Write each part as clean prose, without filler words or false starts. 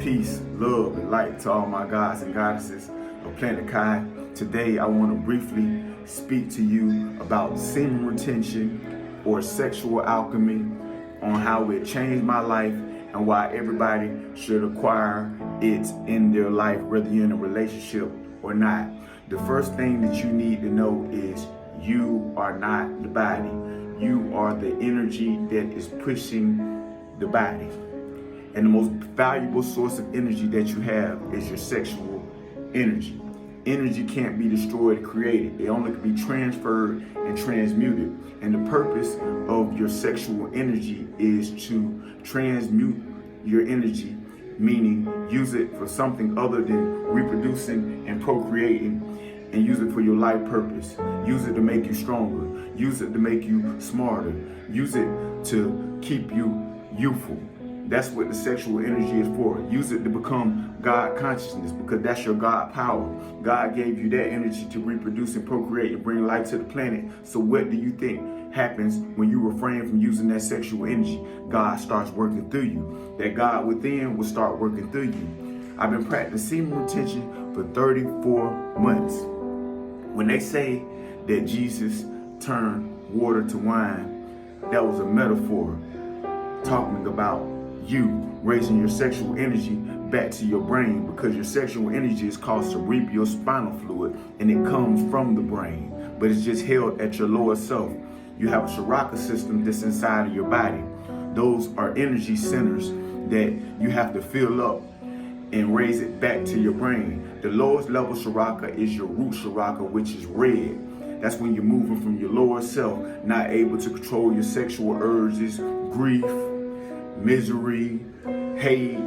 Peace, love, and light to all my gods and goddesses of Planet Kai. Today, I want to briefly speak to you about semen retention or sexual alchemy, on how it changed my life and why everybody should acquire it in their life, whether you're in a relationship or not. The first thing that you need to know is you are not the body. You are the energy that is pushing the body. And the most valuable source of energy that you have is your sexual energy. Energy can't be destroyed or created. It only can be transferred and transmuted. And the purpose of your sexual energy is to transmute your energy, meaning use it for something other than reproducing and procreating, and use it for your life purpose. Use it to make you stronger. Use it to make you smarter. Use it to keep you youthful. That's what the sexual energy is for. Use it to become God consciousness, because that's your God power. God gave you that energy to reproduce and procreate and bring life to the planet. So what do you think happens when you refrain from using that sexual energy? God starts working through you. That God within will start working through you. I've been practicing semen retention for 34 months. When they say that Jesus turned water to wine, that was a metaphor talking about you raising your sexual energy back to your brain, because your sexual energy is called cerebrospinal fluid, and it comes from the brain, but it's just held at your lower self. You have a chakra system that's inside of your body. Those are energy centers that you have to fill up and raise it back to your brain. The lowest level chakra is your root chakra, which is red. That's when you're moving from your lower self, not able to control your sexual urges, grief, misery, hate,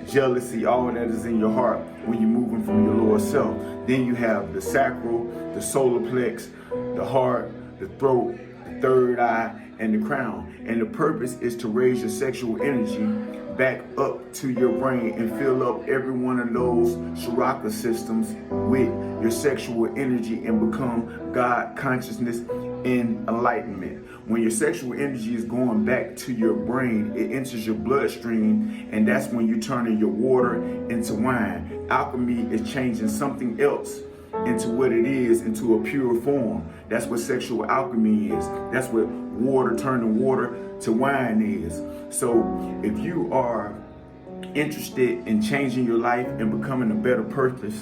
jealousy, all that is in your heart when you're moving from your lower self. Then you have the sacral, the solar plex, the heart, the throat, the third eye, and the crown. And the purpose is to raise your sexual energy back up to your brain and fill up every one of those chakra systems with your sexual energy and become God consciousness in enlightenment. When your sexual energy is going back to your brain, it enters your bloodstream, and that's when you're turning your water into wine. Alchemy is changing something else into what it is, into a pure form. That's what sexual alchemy is. That's what water turning water to wine is. So if you are interested in changing your life and becoming a better person,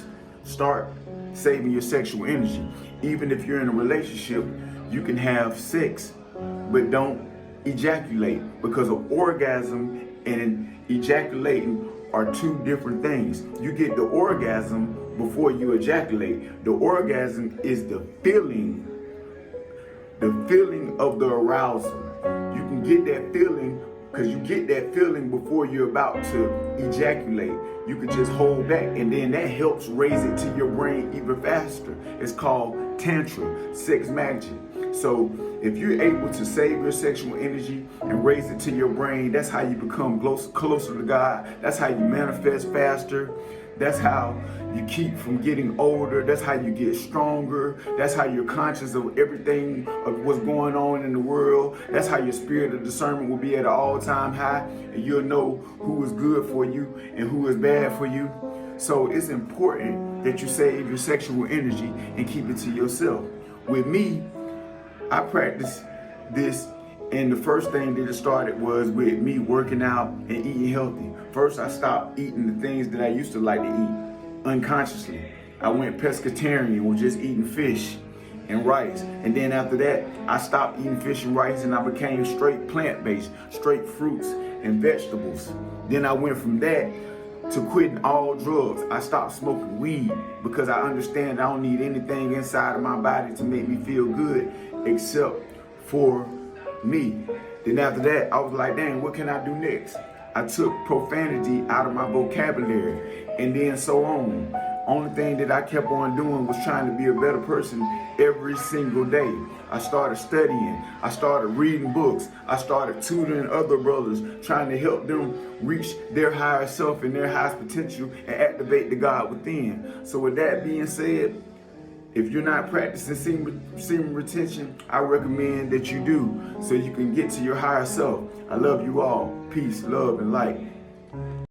start saving your sexual energy. Even if you're in a relationship, you can have sex, but don't ejaculate, because an orgasm and ejaculating are two different things. You get the orgasm before you ejaculate. The orgasm is the feeling of the arousal. You can get that feeling because you get that feeling before you're about to ejaculate. You can just hold back, and then that helps raise it to your brain even faster. It's called tantra, sex magic. So if you're able to save your sexual energy and raise it to your brain, that's how you become closer to God. That's how you manifest faster. That's how you keep from getting older. That's how you get stronger. That's how you're conscious of everything of what's going on in the world. That's how your spirit of discernment will be at an all-time high, and you'll know who is good for you and who is bad for you. So it's important that you save your sexual energy and keep it to yourself. With me, I practiced this, and the first thing that it started was with me working out and eating healthy. First, I stopped eating the things that I used to like to eat unconsciously. I went pescatarian, with just eating fish and rice. And then after that, I stopped eating fish and rice, and I became straight plant-based, straight fruits and vegetables. Then I went from that to quitting all drugs. I stopped smoking weed because I understand I don't need anything inside of my body to make me feel good except for me. Then after that, I was like, dang, what can I do next? I took profanity out of my vocabulary, and then so on. Only thing that I kept on doing was trying to be a better person every single day. I started studying. I started reading books. I started tutoring other brothers, trying to help them reach their higher self and their highest potential and activate the God within. So with that being said, if you're not practicing semen retention, I recommend that you do, so you can get to your higher self. I love you all. Peace, love, and light.